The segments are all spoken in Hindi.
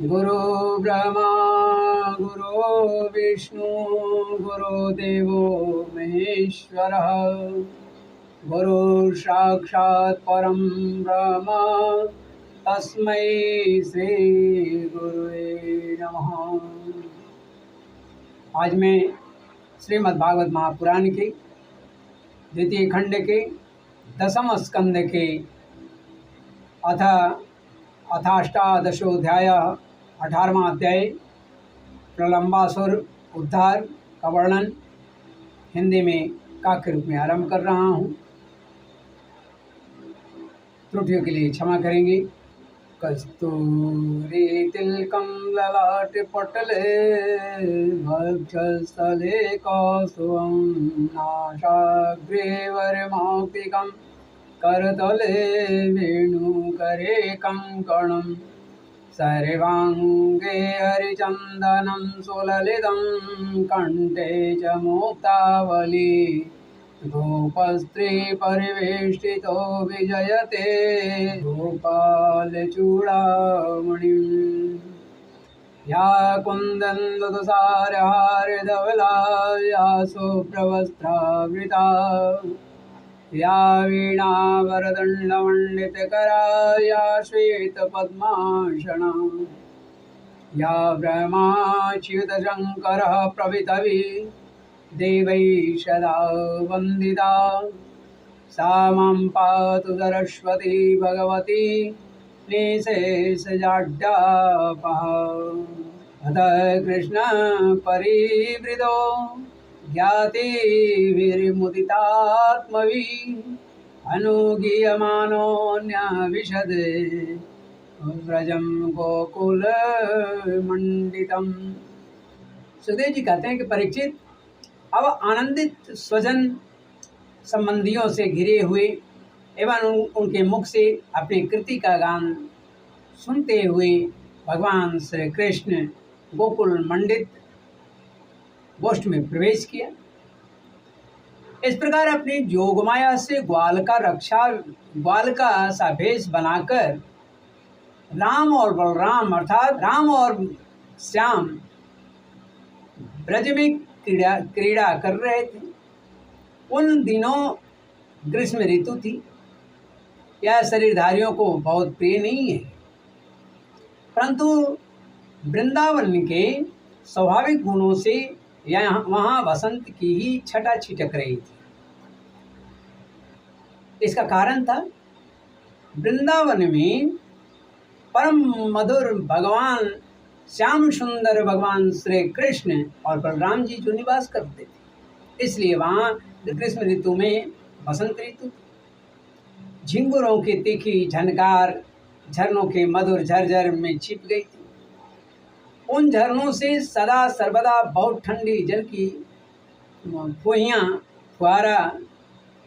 गुरु ब्रह्मा गुरु विष्णु गुरुदेवो महेश्वरः गुरु साक्षात् परं ब्रह्म तस्मै श्री गुरुवे नमः। आज मैं श्रीमद्भागवत महापुराण के द्वितीय खंड के दसम स्कंद के अथाष्टादशोध्याय 18वां अध्याय प्रलंबासुर उद्धार का वर्णन हिंदी में काव्य रूप में आरंभ कर रहा हूँ। त्रुटियों के लिए क्षमा करेंगे। कस्तूरी तिलकं ललाटे पटले वक्षस्थले कौस्तुभं नासाग्रे वरमौक्तिकं करतले वेणुकरे कंकणं सर्वांगे हरिचन्दनं सुललितं कंठे च मुक्तावली गोपस्त्री परिवेष्टितो विजयते गोपालचूडामणिम् या कुन्दन्दुसारहारधवला या शुभ्रवस्त्रावृता या वीणावरदण्डमण्डितकरा या श्वेतपद्मासना या ब्रह्माच्युतशङ्करः प्रभृतिभिः देवैः सदा वन्दिता सा मां पातु सरस्वती भगवती निःशेषजाड्यापहा। अतः कृष्णपरिवृतो ज्ञातिभिर्मुदितात्मभिः अनुगीयमानोऽन्यविशदे व्रजं गोकुलमण्डितम्। सुखदेव जी कहते हैं कि परीक्षित, अब आनंदित स्वजन संबंधियों से घिरे हुए एवं उनके मुख से अपनी कृति का गान सुनते हुए भगवान श्री कृष्ण गोकुल मंडित गोष्ठ में प्रवेश किया। इस प्रकार अपनी जोगमाया से ग्वाल का सा भेष बनाकर राम और बलराम अर्थात राम और श्याम ब्रज में क्रीड़ा कर रहे थे। उन दिनों ग्रीष्म ऋतु थी। यह शरीरधारियों को बहुत प्रिय नहीं है, परंतु वृंदावन के स्वाभाविक गुणों से वहाँ वसंत की ही छटा छिटक रही थी। इसका कारण था वृंदावन में परम मधुर भगवान श्याम सुंदर भगवान श्री कृष्ण और बलराम जी जो निवास करते थे, इसलिए वहाँ ग्रीष्म ऋतु में बसंत ऋतु थी। झिंगुरों की तीखी झनकार झरनों के मधुर झरझर में छिप गई थी। उन झरनों से सदा सर्वदा बहुत ठंडी जल की फुहारा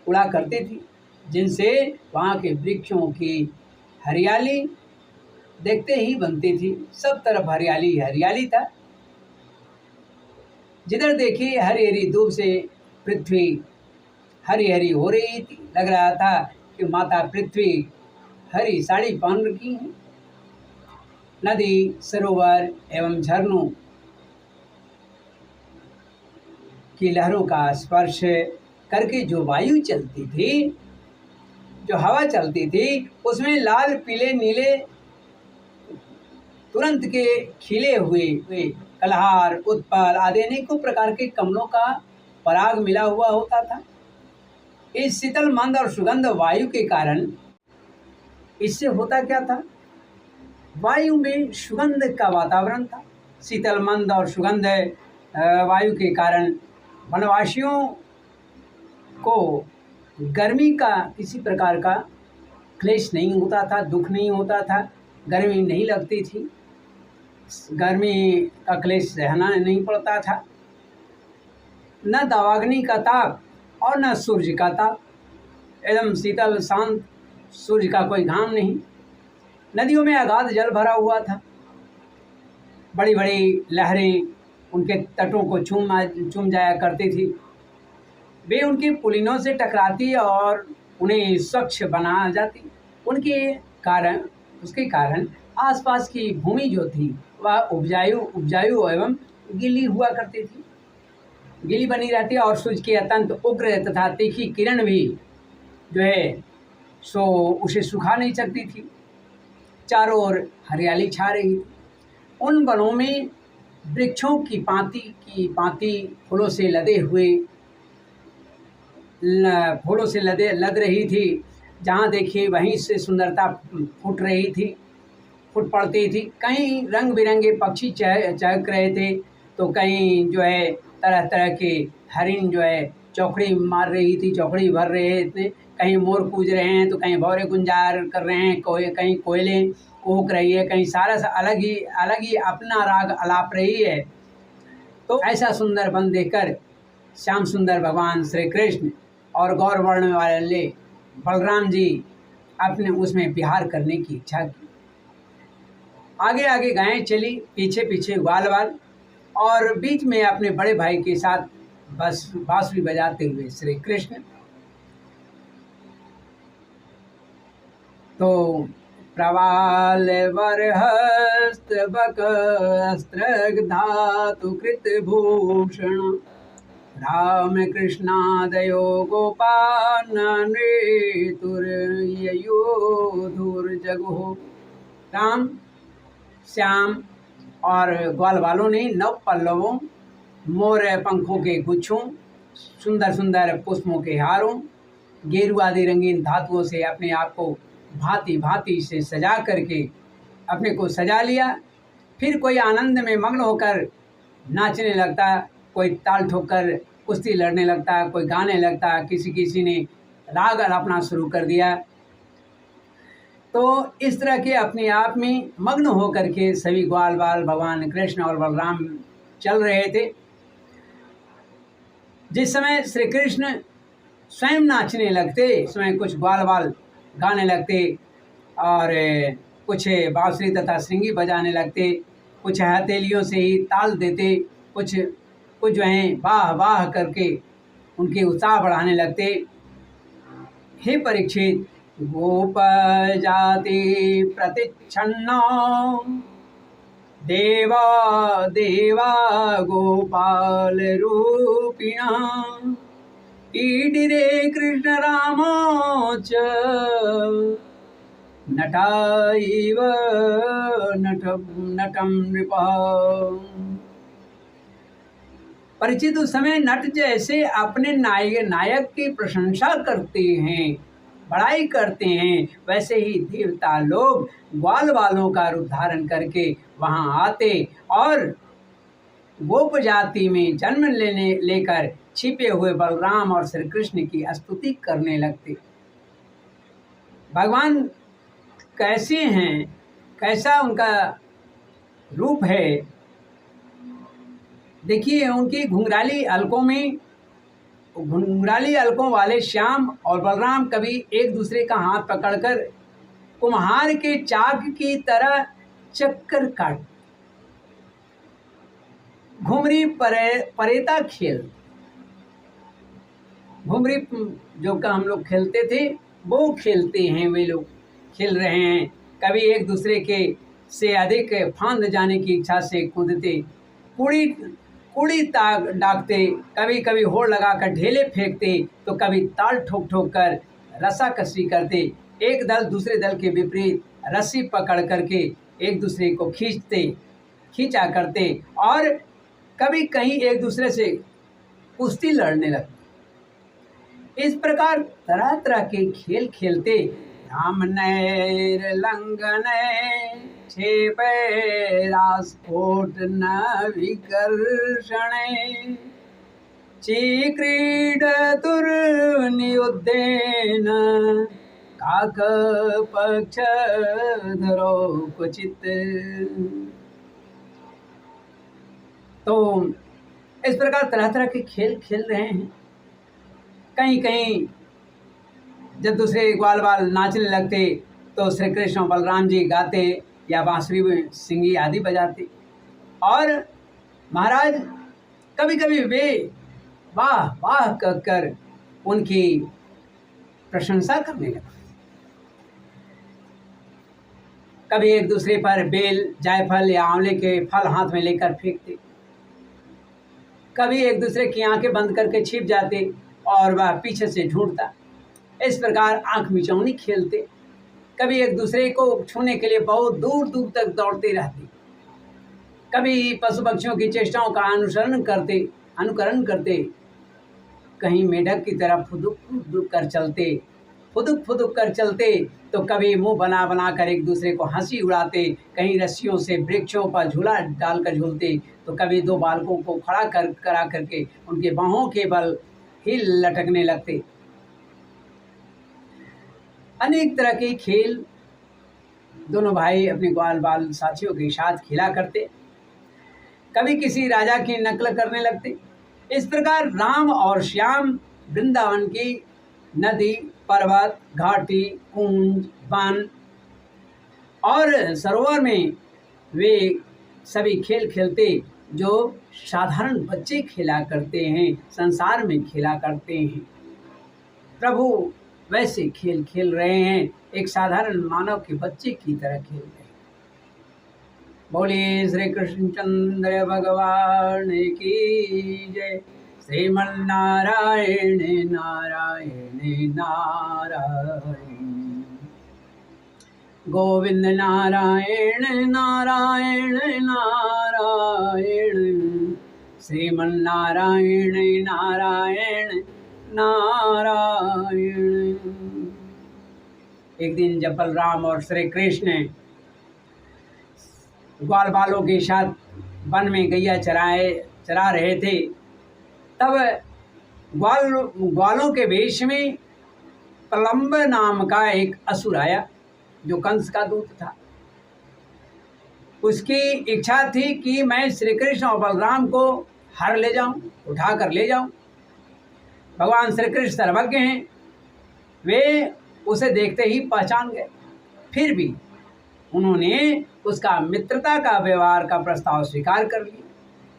उड़ा करती थी, जिनसे वहाँ के वृक्षों की हरियाली देखते ही बनती थी। सब तरफ हरियाली हरियाली था। जिधर देखी हरी हरी धूप से पृथ्वी हरी हरी हो रही थी। लग रहा था कि माता पृथ्वी हरी साड़ी पहन रखी है। नदी सरोवर एवं झरनों की लहरों का स्पर्श करके जो वायु चलती थी, जो हवा चलती थी, उसमें लाल पीले नीले तुरंत के खिले हुए कलहार उत्पल आदि अनेकों प्रकार के कमलों का पराग मिला हुआ होता था। इस शीतल मंद और सुगंध वायु के कारण इससे होता क्या था, वायु में सुगंध का वातावरण था। शीतल मंद और सुगंध वायु के कारण वनवासियों को गर्मी का किसी प्रकार का क्लेश नहीं होता था, दुख नहीं होता था, गर्मी नहीं लगती थी, गर्मी का क्लेश सहना नहीं पड़ता था। न दावाग्नि का ताप और न सूर्य का ताप, एकदम शीतल शांत, सूर्य का कोई घाम नहीं। नदियों में अगाध जल भरा हुआ था। बड़ी बड़ी लहरें उनके तटों को चूम जाया करती थी। वे उनके पुलिनों से टकराती और उन्हें स्वच्छ बना जाती। उसके कारण आसपास की भूमि जो थी वह उपजाऊ उपजाऊ एवं गीली हुआ करती थी, गीली बनी रहती है, और सूर्य की अत्यंत उग्र तथा तीखी किरण भी जो है सो उसे सुखा नहीं सकती थी। चारों ओर हरियाली छा रही थी। उन वनों में वृक्षों की भांति फूलों से लदे हुए फूलों से लद रही थी। जहाँ देखिए वहीं से सुंदरता फूट रही थी, फूट पड़ती थी। कहीं रंग बिरंगे पक्षी चहक रहे थे, तो कहीं जो है तरह तरह के हरिण जो है चौकड़ी मार रही थी, चौकड़ी भर रहे थे। कहीं मोर कूज रहे हैं, तो कहीं भौरे गुंजार कर रहे हैं, कहीं कोयलें कूक रही है, कहीं सारा सा अलग ही अपना राग अलाप रही है। तो ऐसा सुंदर वन देखकर श्याम सुंदर भगवान श्री कृष्ण और गौर वर्ण वाले बलराम जी अपने उसमें विहार करने की इच्छा की। आगे आगे गायें चली, पीछे पीछे ग्वाल वाल, और बीच में अपने बड़े भाई के साथ बस बांसुरी बजाते हुए श्री कृष्ण। तो प्रवाल वरहस्त बक अस्त्र धातु कृत भूषण राम कृष्णादयो गोपालनेतुर्ययोधुर जगो। राम, श्याम और ग्वाल वालों ने नव पल्लवों, मोर पंखों के गुच्छों, सुंदर सुंदर पुष्पों के हारों, गेरू आदि रंगीन धातुओं से अपने आप को भांति भांति से सजा करके अपने को सजा लिया। फिर कोई आनंद में मग्न होकर नाचने लगता, कोई ताल ठोकर कुश्ती लड़ने लगता, कोई गाने लगता, किसी ने राग अलापना शुरू कर दिया। तो इस तरह के अपने आप में मग्न होकर के सभी ग्वाल बाल भगवान कृष्ण और बलराम चल रहे थे। जिस समय श्री कृष्ण स्वयं नाचने लगते, स्वयं कुछ ग्वाल बाल गाने लगते, और कुछ बांसुरी तथा श्रृंगी बजाने लगते, कुछ हथेलियों से ही ताल देते, कुछ जो हैं वाह वाह करके उनके उत्साह बढ़ाने लगते। हे परीक्षित, गोप जाति प्रतिच्छन्ना देवा देवा गोपाल रूपिणा ईडिरे कृष्ण रामोच नटाइव नटम नृपा। परिचित उस समय नट जैसे अपने नायक की प्रशंसा करते हैं, बड़ाई करते हैं, वैसे ही देवता लोग ग्वाल वालों का रूप धारण करके वहां आते और गोप जाति में जन्म लेकर छिपे हुए बलराम और श्री कृष्ण की स्तुति करने लगते। भगवान कैसे हैं, कैसा उनका रूप है, देखिए। उनकी घुंघराली अलकों वाले श्याम और बलराम कभी एक दूसरे का हाथ पकड़कर कुम्हार के चाक की तरह चक्कर काट, घुमरी परेता खेल, घुमरी जो का हम लोग खेलते थे वो खेलते हैं, वे लोग खेल रहे हैं। कभी एक दूसरे के से अधिक फांद जाने की इच्छा से कूदते, कुड़ी डाकते, कभी कभी होड़ लगाकर ढेले फेंकते, तो कभी ताल ठोक ठोक कर रस्साकसी करते। एक दल दूसरे दल के विपरीत रस्सी पकड़ करके एक दूसरे को खींचा करते, और कभी कहीं एक दूसरे से कुश्ती लड़ने लगते। इस प्रकार तरह तरह के खेल खेलते। राम नैर लंघन छेपे रास्फोट न विकर्षण चीक्रीड तुर्नियुद्धेन काक पक्ष धरो क्वचित। तो इस प्रकार तरह तरह के खेल खेल रहे हैं। कहीं कहीं जब दूसरे ग्वाल बाल नाचने लगते तो श्री कृष्ण और बलराम जी गाते या बांसुरी में सिंगी आदि बजाते, और महाराज कभी कभी वे वाह वाह कहकर उनकी प्रशंसा करने लगते। कभी एक दूसरे पर बेल, जायफल या आंवले के फल हाथ में लेकर फेंकते, कभी एक दूसरे की आंखें बंद करके छिप जाते और वह पीछे से ढूंढता। इस प्रकार आंख मिचौनी खेलते। कभी एक दूसरे को छूने के लिए बहुत दूर दूर तक दौड़ते रहते। कभी पशु पक्षियों की चेष्टाओं का अनुकरण करते। कहीं मेढक की तरह फुदुक फुदुक कर चलते, तो कभी मुंह बना बना कर एक दूसरे को हंसी उड़ाते। कहीं रस्सियों से वृक्षों पर झूला डालकर झूलते, तो कभी दो बालकों को खड़ा करा करके उनके बाहों के बल ही लटकने लगते। अनेक तरह के खेल दोनों भाई अपने ग्वाल बाल साथियों के साथ खेला करते। कभी किसी राजा की नकल करने लगते। इस प्रकार राम और श्याम वृंदावन की नदी, पर्वत, घाटी, कुंज, वन और सरोवर में वे सभी खेल खेलते जो साधारण बच्चे खेला करते हैं, संसार में खेला करते हैं। प्रभु वैसे खेल खेल रहे हैं, एक साधारण मानव के बच्चे की तरह खेल रहे हैं। बोलिए श्री कृष्णचंद्र भगवान की जय। श्रीमन्नारायण नारायण नारायण, गोविंद नारायण नारायण नारायण, श्रीमन्नारायण नारायण नारायण। एक दिन जब बलराम और श्री कृष्ण ग्वाल बालों के साथ वन में गैया चरा रहे थे, तब ग्वालों के वेश में प्रलंब नाम का एक असुर आया, जो कंस का दूत था। उसकी इच्छा थी कि मैं श्री कृष्ण और बलराम को हर ले जाऊं, उठा कर ले जाऊं। भगवान श्री कृष्ण सर्वज्ञ हैं, वे उसे देखते ही पहचान गए। फिर भी उन्होंने उसका मित्रता का व्यवहार का प्रस्ताव स्वीकार कर लिया।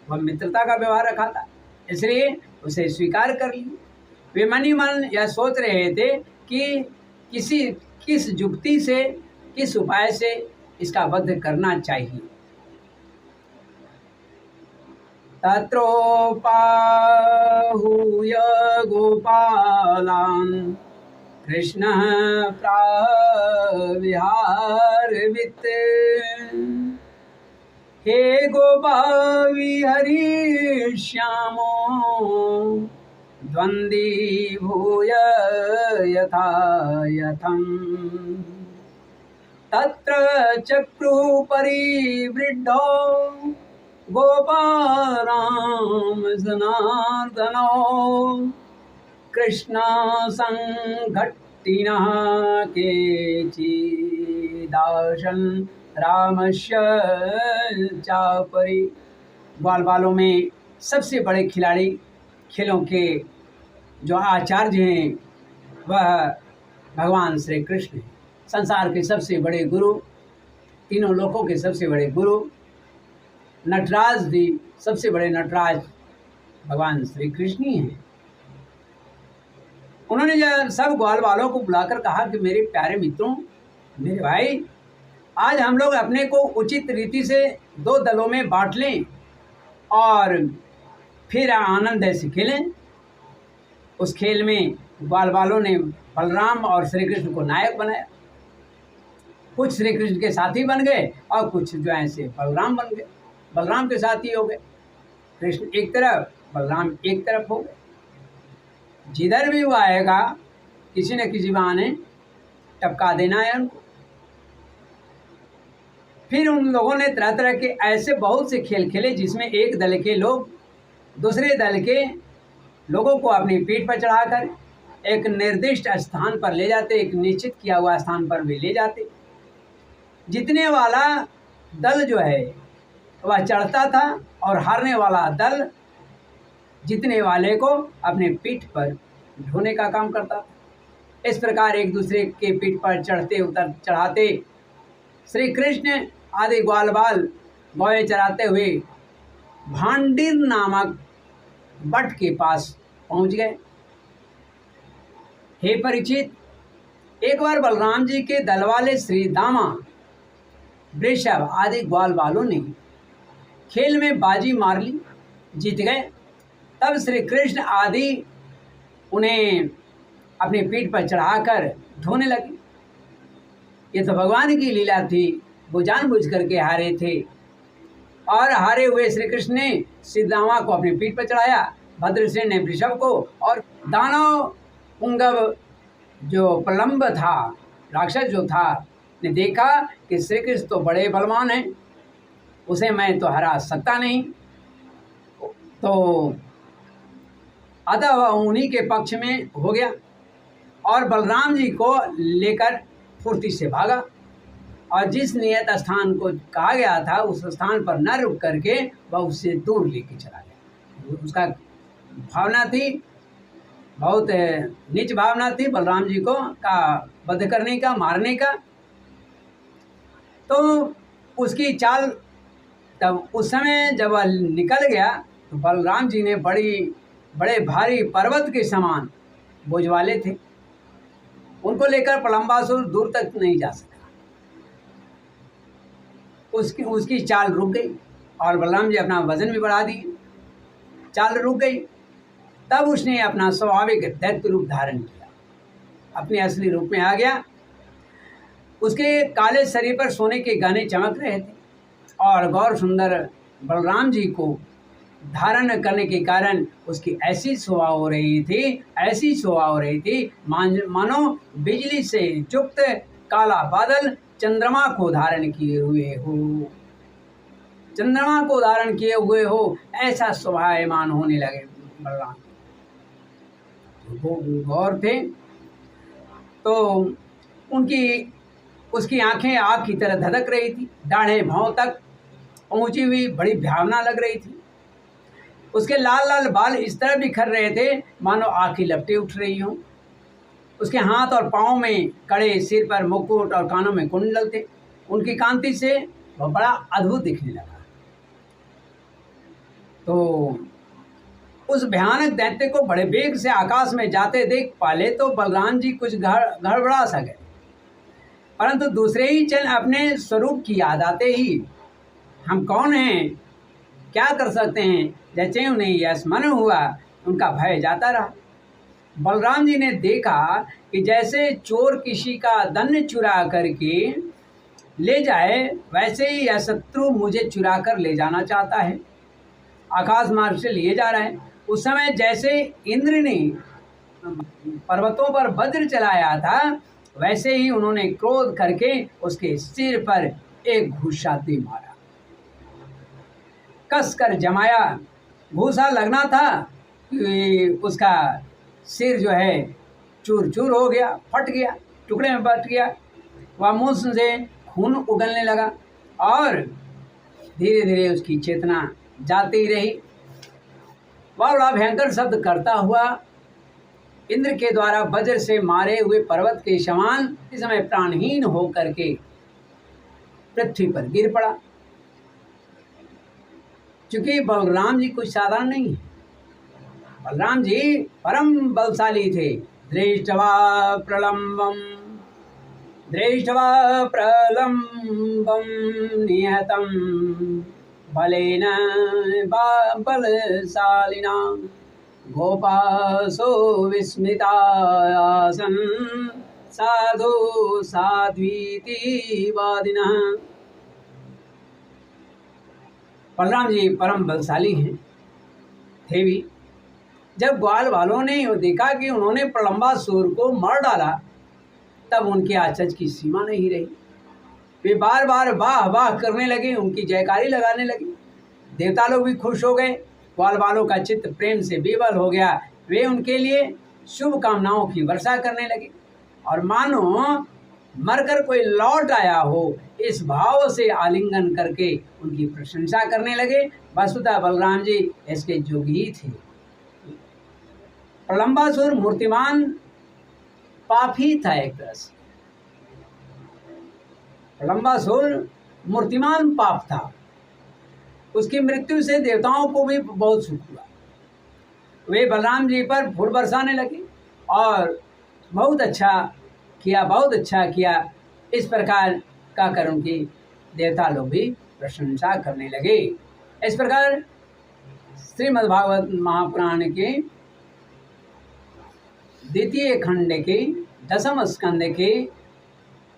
वह मित्रता का व्यवहार रखा था, इसलिए उसे स्वीकार कर लिया। वे मन ही मन यह सोच रहे थे कि किस युक्ति से, किस उपाय से इसका वध करना चाहिए। तत्रोपाहूय गोपालान् कृष्ण प्राविहारवित्। हे गोपाविहरि श्यामो द्वन्द्वीभूय यथा यथम्। तत्र चक्रुः परिवृद्धो गोपाराम जनार्दनो कृष्ण संघट्टिनः केचिदाशन रामस्य चापरि। ग्वाल बालों में सबसे बड़े खिलाड़ी, खेलों के जो आचार्य हैं, वह भगवान श्री कृष्ण हैं। संसार के सबसे बड़े गुरु, तीनों लोकों के सबसे बड़े गुरु, नटराज भी सबसे बड़े नटराज भगवान श्री कृष्ण ही हैं। उन्होंने जब सब ग्वाल वालों को बुलाकर कहा कि मेरे प्यारे मित्रों, मेरे भाई, आज हम लोग अपने को उचित रीति से दो दलों में बांट लें और फिर आनंद से खेलें। उस खेल में ग्वाल वालों ने बलराम और श्री कृष्ण को नायक बनाया। कुछ श्री कृष्ण के साथी बन गए और कुछ जो ऐसे बलराम बन गए, बलराम के साथी हो गए। कृष्ण एक तरफ, बलराम एक तरफ हो गए। जिधर भी वो आएगा, किसी न किसी बहाने टपका देना है उनको। फिर उन लोगों ने तरह तरह के ऐसे बहुत से खेल खेले जिसमें एक दल के लोग दूसरे दल के लोगों को अपनी पीठ पर चढ़ाकर एक निर्दिष्ट स्थान पर ले जाते, एक निश्चित किया हुआ स्थान पर भी ले जाते। जीतने वाला दल जो है वह चढ़ता था और हारने वाला दल जीतने वाले को अपने पीठ पर ढोने का काम करता था। इस प्रकार एक दूसरे के पीठ पर चढ़ाते श्री कृष्ण आदि ग्वाल बाल गौए चराते हुए भांडीर नामक बट के पास पहुंच गए। हे परीक्षित, एक बार बलराम जी के दल वाले श्री दामा वृषभ आदि ग्वाल वालों ने खेल में बाजी मार ली, जीत गए। तब श्री कृष्ण आदि उन्हें अपनी पीठ पर चढ़ाकर ढोने लगे। ये तो भगवान की लीला थी, वो जानबूझ करके हारे थे। और हारे हुए श्री कृष्ण ने सिद्धामा को अपनी पीठ पर चढ़ाया, भद्रसेन ने वृषभ को, और दानव पुंगव जो प्रलंब था, राक्षस जो था, ने देखा कि श्री कृष्ण तो बड़े बलवान हैं, उसे मैं तो हरा सकता नहीं, तो अतः वह उन्हीं के पक्ष में हो गया और बलराम जी को लेकर फुर्ती से भागा और जिस नियत स्थान को कहा गया था उस स्थान पर न रुक करके वह उससे दूर लेके चला गया। उसका भावना थी, बहुत नीच भावना थी बलराम जी को का वध करने का, मारने का। तो उसकी चाल, तब उस समय जब वह निकल गया तो बलराम जी ने बड़े भारी पर्वत के समान बोझ वाले थे, उनको लेकर प्रलंबासुर दूर तक नहीं जा सका। उसकी चाल रुक गई और बलराम जी अपना वजन भी बढ़ा दिए, चाल रुक गई। तब उसने अपना स्वाभाविक दैत्य रूप धारण किया, अपने असली रूप में आ गया। उसके काले शरीर पर सोने के गहने चमक रहे थे और गौर सुंदर बलराम जी को धारण करने के कारण उसकी ऐसी शोभा हो रही थी, मानो बिजली से युक्त काला बादल चंद्रमा को धारण किए हुए हो, ऐसा शोभायमान होने लगे बलराम। गौर थे तो उसकी आंखें आग की तरह धधक रही थी, दाढ़ें भौं तक पहुंची हुई बड़ी भयावना लग रही थी। उसके लाल लाल बाल इस तरह बिखर रहे थे मानो आग की लपटें उठ रही हों। उसके हाथ और पाँव में कड़े, सिर पर मुकुट और कानों में कुंडल थे। उनकी कांति से वह बड़ा अद्भुत दिखने लगा। तो उस भयानक दैत्य को बड़े वेग से आकाश में जाते देख पहले तो बलराम जी कुछ गड़बड़ा सा गए, परंतु दूसरे ही क्षण अपने स्वरूप की याद आते ही हम कौन हैं, क्या कर सकते हैं, जैसे उन्हें यह स्मरण हुआ उनका भय जाता रहा। बलराम जी ने देखा कि जैसे चोर किसी का धन चुरा करके ले जाए वैसे ही यह शत्रु मुझे चुरा कर ले जाना चाहता है, आकाश मार्ग से लिए जा रहा है। उस समय जैसे इंद्र ने पर्वतों पर वज्र चलाया था वैसे ही उन्होंने क्रोध करके उसके सिर पर एक घूसा दे मारा, कस कर जमाया। घूसा लगना था कि उसका सिर जो है चूर चूर हो गया, फट गया, टुकड़े में बट गया। वह मुंह से खून उगलने लगा और धीरे धीरे उसकी चेतना जाती रही। वह बड़ा भयंकर शब्द करता हुआ इंद्र के द्वारा वज्र से मारे हुए पर्वत के समान इस समय प्राणहीन हो करके पृथ्वी पर गिर पड़ा। क्योंकि बलराम जी कुछ साधारण नहीं है, बलराम जी परम बलशाली थे। दृष्ट्वा प्रलम्बम निहतम बलेन बलशालिना गोपासो विस्मितासन साधु साध्वीति वादिनः। बलराम जी परम बलशाली हैं, थे भी। जब ग्वाल वालों ने देखा कि उन्होंने प्रलंबासुर को मार डाला तब उनके आश्चर्य की सीमा नहीं रही। वे बार बार वाह वाह करने लगे, उनकी जयकारी लगाने लगे। देवता लोग भी खुश हो गए, ग्वाल वालों का चित्त प्रेम से विवल हो गया। वे उनके लिए शुभ कामनाओं की वर्षा करने लगे और मानो मरकर कोई लौट आया हो इस भाव से आलिंगन करके उनकी प्रशंसा करने लगे। वसुतः बलराम जी इसके जोगी थे। प्रलंबासुर मूर्तिमान पापी था, एक तरह से प्रलंबासुर मूर्तिमान पाप था। उसकी मृत्यु से देवताओं को भी बहुत सुख हुआ। वे बलराम जी पर फूल बरसाने लगे और बहुत अच्छा किया, इस प्रकार का कर उनकी देवता लोग भी प्रशंसा करने लगे। इस प्रकार श्रीमद्भागवत महापुराण के द्वितीय खंड के दसम स्कंद के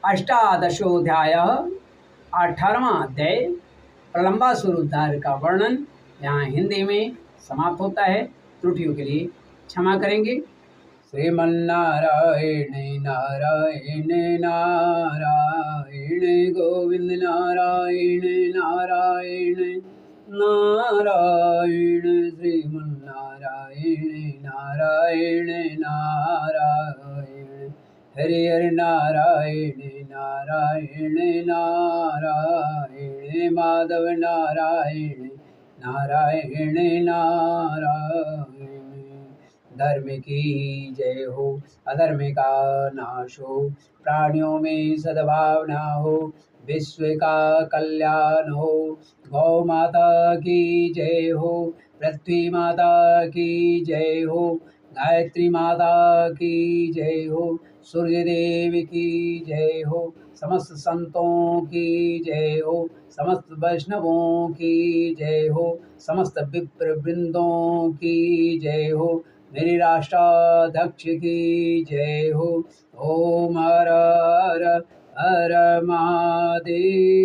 अष्टादशोध्याय 18वां अध्याय प्रलंबासुर उद्धार का वर्णन यहाँ हिंदी में समाप्त होता है। त्रुटियों के लिए क्षमा करेंगे। श्रीमन्नारायण नारायण नारायण गोविंद नारायण नारायण नारायण श्रीमन्नारायण नारायण नारायण हरि हरि नारायण नारायण नारायण माधव नारायण नारायण नारायण। धर्म की जय हो, अधर्म का नाश हो, प्राणियों में सद्भावना हो, विश्व का कल्याण हो। गौ माता की जय हो, पृथ्वी माता की जय हो, गायत्री माता की जय हो, सूर्य देव की जय हो, समस्त संतों की जय हो, समस्त वैष्णवों की जय हो, समस्त विप्र वृंदों की जय हो, मेरी राष्ट्राध्यक्ष की जय हो। ओम हर हर हर महादेव।